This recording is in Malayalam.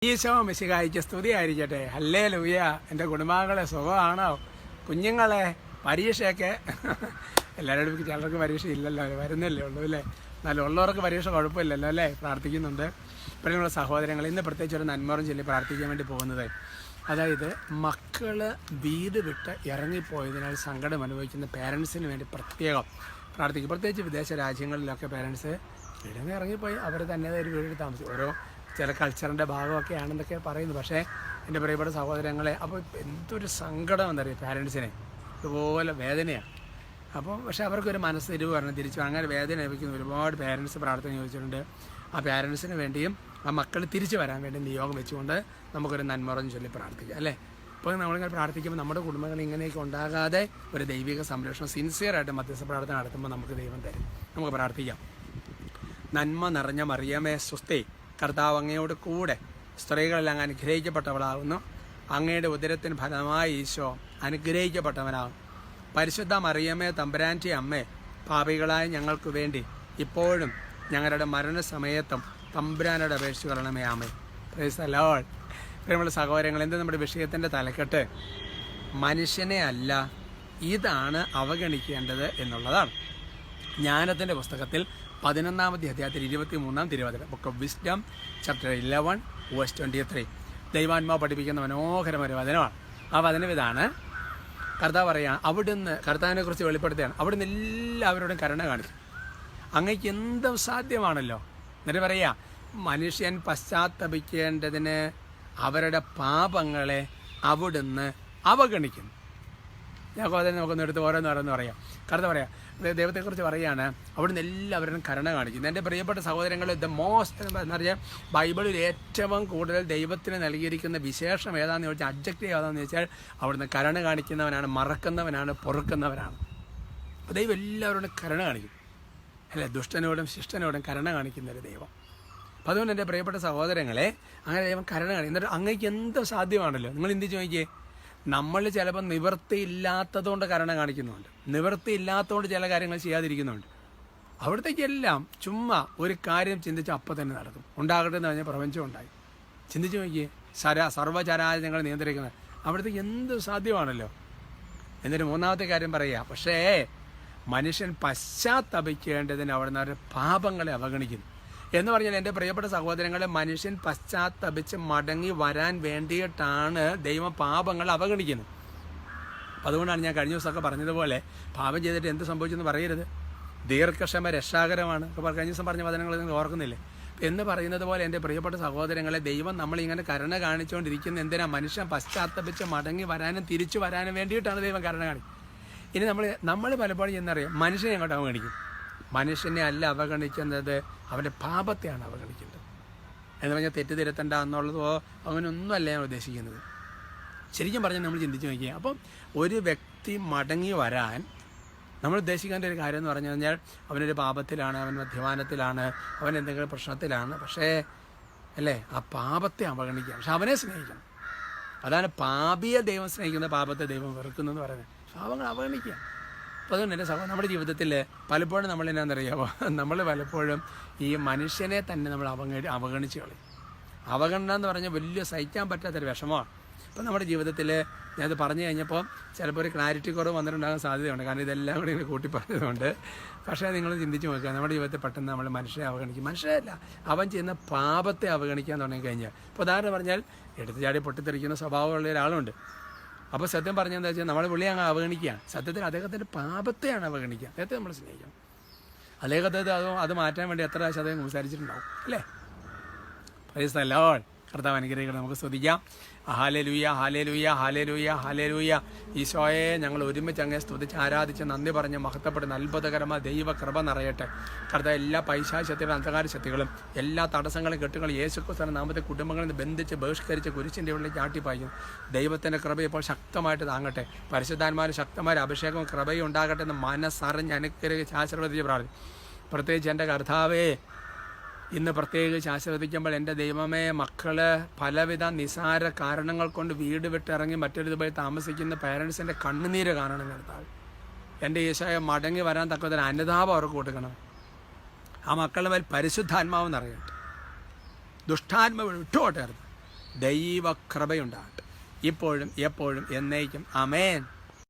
ഈശോ മിശിഹായിക്ക് സ്തുതിയായിരിക്കട്ടെ. ഹല്ലേലൂയ. എൻ്റെ കുടുംബാംഗങ്ങളെ സുഖമാണോ? കുഞ്ഞുങ്ങളെ പരീക്ഷയൊക്കെ എല്ലാവരോടും ചിലർക്ക് പരീക്ഷ ഇല്ലല്ലോ, വരുന്നല്ലേ ഉള്ളൂ അല്ലേ? എന്നാലും ഉള്ളവർക്ക് പരീക്ഷ കുഴപ്പമില്ലല്ലോ അല്ലേ? പ്രാർത്ഥിക്കുന്നുണ്ട്. പ്രിയമുള്ള സഹോദരങ്ങൾ, ഇന്ന് പ്രത്യേകിച്ച് ഒരു നന്മറും ചൊല്ലി പ്രാർത്ഥിക്കാൻ വേണ്ടി പോകുന്നത്, അതായത് മക്കൾ വീട് വിട്ട് ഇറങ്ങിപ്പോയതിനാൽ സങ്കടം അനുഭവിക്കുന്ന പേരൻസിന് വേണ്ടി പ്രത്യേകം പ്രാർത്ഥിക്കും. പ്രത്യേകിച്ച് വിദേശ രാജ്യങ്ങളിലൊക്കെ പേരൻസ് വീട്ടിൽ നിന്ന് ഇറങ്ങിപ്പോയി അവർ തന്നെ ഒരു വീട്ടിൽ താമസിക്കും. ഓരോ ചില കൾച്ചറിൻ്റെ ഭാഗമൊക്കെ ആണെന്നൊക്കെ പറയുന്നു. പക്ഷേ എൻ്റെ പ്രിയപ്പെട്ട സഹോദരങ്ങളെ, അപ്പോൾ എന്തൊരു സങ്കടം എന്നറിയാം പേരൻസിനെ, ഇതുപോലെ വേദനയാണ്. അപ്പോൾ പക്ഷേ അവർക്കൊരു മനസ്സിരിവ് വരണം തിരിച്ചു. അങ്ങനെ വേദന ലഭിക്കുന്ന ഒരുപാട് പേരൻസ് പ്രാർത്ഥന ചോദിച്ചിട്ടുണ്ട്. ആ പേരൻസിന് വേണ്ടിയും ആ മക്കൾ തിരിച്ചു വരാൻ വേണ്ടി നിയോഗം വെച്ചുകൊണ്ട് നമുക്കൊരു നന്മറഞ്ഞ് ചൊല്ലി പ്രാർത്ഥിക്കാം അല്ലേ? ഇപ്പോൾ നമ്മളിങ്ങനെ പ്രാർത്ഥിക്കുമ്പോൾ നമ്മുടെ കുടുംബങ്ങൾ ഇങ്ങനെയൊക്കെ ഉണ്ടാകാതെ ഒരു ദൈവിക സംരക്ഷണം സിൻസിയറായിട്ട് മധ്യസ്ഥ പ്രാർത്ഥന നടത്തുമ്പോൾ നമുക്ക് ദൈവം തരും. നമുക്ക് പ്രാർത്ഥിക്കാം. നന്മ നിറഞ്ഞ മറിയമേ സ്വസ്തി, കർത്താവ് അങ്ങയോട് കൂടെ സ്ത്രീകളെല്ലാം അനുഗ്രഹിക്കപ്പെട്ടവളാകുന്നു. അങ്ങയുടെ ഉദരത്തിന് ഫലമായി ഈശോ അനുഗ്രഹിക്കപ്പെട്ടവനാകും. പരിശുദ്ധ മറിയമേ തമ്പുരാൻ്റെ അമ്മേ, പാപികളായ ഞങ്ങൾക്ക് വേണ്ടി ഇപ്പോഴും ഞങ്ങളുടെ മരണസമയത്തും തമ്പുരാനോട് അപേക്ഷിച്ച് കൊള്ളണമേ. ആമേ. Praise the Lord. പ്രിയമുള്ള സഹോദരങ്ങൾ, എന്ത് നമ്മുടെ വിഷയത്തിൻ്റെ തലക്കെട്ട് മനുഷ്യനെ അല്ല, ഇതാണ് അവഗണിക്കേണ്ടത് എന്നുള്ളതാണ്. ജ്ഞാനത്തിൻ്റെ പുസ്തകത്തിൽ 11-ാമത്തെ അധ്യായത്തിൽ 23-ാം തിരുവചനം, book of wisdom chapter 11 verse 23, ദൈവാത്മാവ് പഠിപ്പിക്കുന്ന മനോഹരമായ വചനമാണ്. ആ വചനം ഇതാണ്. കർത്താവ് പറയുകയാണ്, അവിടുന്ന് കർത്താവിനെ കുറിച്ച് വെളിപ്പെടുത്തുകയാണ്, അവിടുന്ന് എല്ലാവരോടും കരുണ കാണിക്കും. അങ്ങേക്ക് എന്തും സാധ്യമാണല്ലോ. എന്നിട്ട് പറയാ, മനുഷ്യൻ പശ്ചാത്തപിക്കേണ്ടതിന് അവരുടെ പാപങ്ങളെ അവിടുന്ന് അവഗണിക്കുന്നു. ഞാൻ അതിനെ നമുക്കൊന്ന് എടുത്ത് ഓരോന്ന് പറയാം. കർത്താവ് പറയാം, ദൈവത്തെക്കുറിച്ച് പറയുകയാണ്, അവിടുന്ന് എല്ലാവരും കരുണ കാണിക്കുന്നു. എൻ്റെ പ്രിയപ്പെട്ട സഹോദരങ്ങൾ, ദ മോസ്റ്റ് എന്ന് പറഞ്ഞാൽ ബൈബിളിൽ ഏറ്റവും കൂടുതൽ ദൈവത്തിന് നൽകിയിരിക്കുന്ന വിശേഷം ഏതാണെന്ന് ചോദിച്ചാൽ, അബ്ജക്റ്റീവ് ഏതാണെന്ന് ചോദിച്ചാൽ, അവിടുന്ന് കരുണ കാണിക്കുന്നവനാണ്, മറക്കുന്നവനാണ്, പൊറുക്കുന്നവനാണ്. അപ്പോൾ ദൈവം എല്ലാവരോടും കരുണ കാണിക്കും അല്ലേ? ദുഷ്ടനോടും ശിഷ്ടനോടും കരുണ കാണിക്കുന്നൊരു ദൈവം. അപ്പം അതുകൊണ്ട് എൻ്റെ പ്രിയപ്പെട്ട സഹോദരങ്ങളെ, അങ്ങനെ ദൈവം കരുണ കാണിക്കും. എന്നിട്ട് അങ്ങേക്ക് എന്തും സാധ്യമാണല്ലോ. നിങ്ങൾ എന്ത് ചോദിക്കേ? നമ്മൾ ചിലപ്പോൾ നിവൃത്തിയില്ലാത്തതുകൊണ്ട് കരുണ കാണിക്കുന്നുണ്ട്, നിവൃത്തിയില്ലാത്തതുകൊണ്ട് ചില കാര്യങ്ങൾ ചെയ്യാതിരിക്കുന്നുണ്ട്. അവിടത്തേക്കെല്ലാം ചുമ്മാ ഒരു കാര്യം ചിന്തിച്ച് അപ്പം തന്നെ നടക്കും. ഉണ്ടാകട്ടെ എന്ന് പറഞ്ഞാൽ പ്രപഞ്ചം ഉണ്ടായി. ചിന്തിച്ച് നോക്കിയേ, സർവ്വചരാചരങ്ങൾ നിയന്ത്രിക്കുന്നത് അവിടത്തേക്ക് എന്ത് സാധ്യമാണല്ലോ. എന്നിട്ട് മൂന്നാമത്തെ കാര്യം പറയുക, പക്ഷേ മനുഷ്യൻ പശ്ചാത്തപിക്കേണ്ടതിന് അവിടുന്ന് അവരുടെ പാപങ്ങളെ അവഗണിക്കുന്നു എന്ന് പറഞ്ഞാൽ, എൻ്റെ പ്രിയപ്പെട്ട സഹോദരങ്ങളെ, മനുഷ്യൻ പശ്ചാത്തപിച്ച് മടങ്ങി വരാൻ വേണ്ടിയിട്ടാണ് ദൈവം പാപങ്ങൾ അവഗണിക്കുന്നത്. അതുകൊണ്ടാണ് ഞാൻ കഴിഞ്ഞ ദിവസമൊക്കെ പറഞ്ഞതുപോലെ, പാപം ചെയ്തിട്ട് എന്ത് സംഭവിച്ചെന്ന് പറയരുത്. ദീർഘക്ഷമ രക്ഷാകരമാണ്. കഴിഞ്ഞ ദിവസം പറഞ്ഞ വചനങ്ങൾ നിങ്ങൾ ഓർക്കുന്നില്ലേ? എന്ന് പറയുന്നത് പോലെ എൻ്റെ പ്രിയപ്പെട്ട സഹോദരങ്ങളെ, ദൈവം നമ്മളിങ്ങനെ കരുണ കാണിച്ചുകൊണ്ടിരിക്കുന്ന എന്തിനാ? മനുഷ്യൻ പശ്ചാത്തപിച്ച് മടങ്ങി വരാനും തിരിച്ചു വരാനും വേണ്ടിയിട്ടാണ് ദൈവം കരുണ കാണിക്കുന്നത്. ഇനി നമ്മൾ പലപ്പോഴും എന്നറിയാം, മനുഷ്യനെ അങ്ങോട്ട് അവഗണിക്കും. മനുഷ്യനെ അല്ല അവഗണിക്കുന്നത്, അവൻ്റെ പാപത്തെയാണ് അവഗണിക്കുന്നത്. എന്ന് പറഞ്ഞാൽ തെറ്റ് തിരുത്തണ്ട എന്നുള്ളതോ അങ്ങനെയൊന്നും അല്ല ഞാൻ ഉദ്ദേശിക്കുന്നത്. ശരിക്കും പറഞ്ഞാൽ നമ്മൾ ചിന്തിച്ച് നോക്കിയാൽ, അപ്പം ഒരു വ്യക്തി മടങ്ങി വരാൻ നമ്മൾ ഉദ്ദേശിക്കേണ്ട ഒരു കാര്യം എന്ന് പറഞ്ഞു കഴിഞ്ഞാൽ, അവനൊരു പാപത്തിലാണ്, അവൻ മദ്യപാനത്തിലാണ്, അവൻ എന്തെങ്കിലും പ്രശ്നത്തിലാണ്. പക്ഷേ അല്ലേ, ആ പാപത്തെ അവഗണിക്കുക, പക്ഷെ അവനെ സ്നേഹിക്കണം. അതാണ് പാപിയെ ദൈവം സ്നേഹിക്കുന്ന, പാപത്തെ ദൈവം വെറുക്കുന്നു എന്ന് പറയുന്നത്. പാപങ്ങൾ അവഗണിക്കുക. അപ്പോൾ അതുകൊണ്ട് എൻ്റെ സഹോദരൻ, നമ്മുടെ ജീവിതത്തിൽ പലപ്പോഴും നമ്മൾ എന്നാണെന്നറിയാമോ, നമ്മൾ പലപ്പോഴും ഈ മനുഷ്യനെ തന്നെ നമ്മൾ അവഗണിച്ച് കളയും. അവഗണന എന്ന് പറഞ്ഞാൽ വലിയ സഹിക്കാൻ പറ്റാത്തൊരു വിഷമമാണ്. അപ്പോൾ നമ്മുടെ ജീവിതത്തിൽ ഞാനത് പറഞ്ഞു കഴിഞ്ഞപ്പോൾ ചിലപ്പോൾ ഒരു ക്ലാരിറ്റി കുറവ് വന്നിട്ടുണ്ടാകാൻ സാധ്യതയുണ്ട്. കാരണം ഇതെല്ലാം കൂടി ഇങ്ങനെ കൂട്ടി പറഞ്ഞതുകൊണ്ട്. പക്ഷേ നിങ്ങൾ ചിന്തിച്ച് നോക്കുക, നമ്മുടെ ജീവിതത്തിൽ പെട്ടെന്ന് നമ്മൾ മനുഷ്യനെ അവഗണിക്കും. മനുഷ്യരല്ല, അവൻ ചെയ്യുന്ന പാപത്തെ അവഗണിക്കാൻ തുടങ്ങിക്കഴിഞ്ഞാൽ, ഇപ്പോൾ ഉദാഹരണം പറഞ്ഞാൽ എടുത്തു ചാടി പൊട്ടിത്തെറിക്കുന്ന സ്വഭാവമുള്ള ഒരാളുണ്ട്. അപ്പോൾ സത്യം പറഞ്ഞെന്താ വെച്ചാൽ, നമ്മൾ പുള്ളിയെ അങ്ങ് അവഗണിക്കുകയാണ്. സത്യത്തിൽ അദ്ദേഹത്തിൻ്റെ പാപത്തെയാണ് അവഗണിക്കുക. അദ്ദേഹത്തെ നമ്മൾ സ്നേഹിക്കണം. അദ്ദേഹത്തെ അത് മാറ്റാൻ വേണ്ടി എത്ര പ്രാവശ്യം അദ്ദേഹം സംസാരിച്ചിട്ടുണ്ടാവും അല്ലേ? Praise the Lord. കർത്താവ് അനുഗ്രഹിക്കണം. നമുക്ക് സ്തുതിക്കാം. Hallelujah, hallelujah, hallelujah, hallelujah. ഈശോയെ, ഞങ്ങൾ ഒരുമിച്ച് അങ്ങേ സ്തുതിച്ച് ആരാധിച്ച് നന്ദി പറഞ്ഞ് മഹത്വപ്പെടുന്ന അത്ഭുതകരമായ ദൈവകൃപ നിറയട്ടെ. കർത്താവ് എല്ലാ പൈശാചികളും അന്ധകാര ശക്തികളും എല്ലാ തടസ്സങ്ങളും കെട്ടുകളും യേശുക്രിസ്തുവിന്റെ നാമത്തെ കുടുംബങ്ങളിൽ നിന്ന് ബന്ധിച്ച് ബഹിഷ്കരിച്ച് കുരിശിൻ്റെ ഉള്ളിലേക്ക് ആട്ടിപ്പായിക്കുന്നു. ദൈവത്തിൻ്റെ കൃപ ഇപ്പോൾ ശക്തമായിട്ട് താങ്ങട്ടെ. പരിശുദ്ധാത്മാവിന് ശക്തമായ അഭിഷേകവും കൃപയും ഉണ്ടാകട്ടെ എന്ന് മനസ്സറിഞ്ഞ് അനുഗ്രഹിച്ച് ആശീർവദിച്ച് പ്രാർത്ഥിക്കും. പ്രത്യേകിച്ച് എൻ്റെ കർത്താവേ, ഇന്ന് പ്രത്യേകിച്ച് ആശീർവദിക്കുമ്പോൾ, എൻ്റെ ദൈവമേ, മക്കൾ പലവിധ നിസാര കാരണങ്ങൾ കൊണ്ട് വീട് വിട്ടിറങ്ങി മറ്റൊരു പോയി താമസിക്കുന്ന പേരൻസിൻ്റെ കണ്ണുനീര് കാണണം കർത്താവ്. എൻ്റെ ഈശോയെ, മടങ്ങി വരാൻ തക്കതൊരു അനുതാപം അവർക്ക് കൊടുക്കണം. ആ മക്കളുടെ മേൽ പരിശുദ്ധാത്മാവ് നിറയട്ടെ. ദുഷ്ടാത്മാവ് വിട്ടുപോട്ടായിരുന്നു. ദൈവകൃപയുണ്ടാകട്ടെ, ഇപ്പോഴും എപ്പോഴും എന്നേക്കും. ആമേൻ.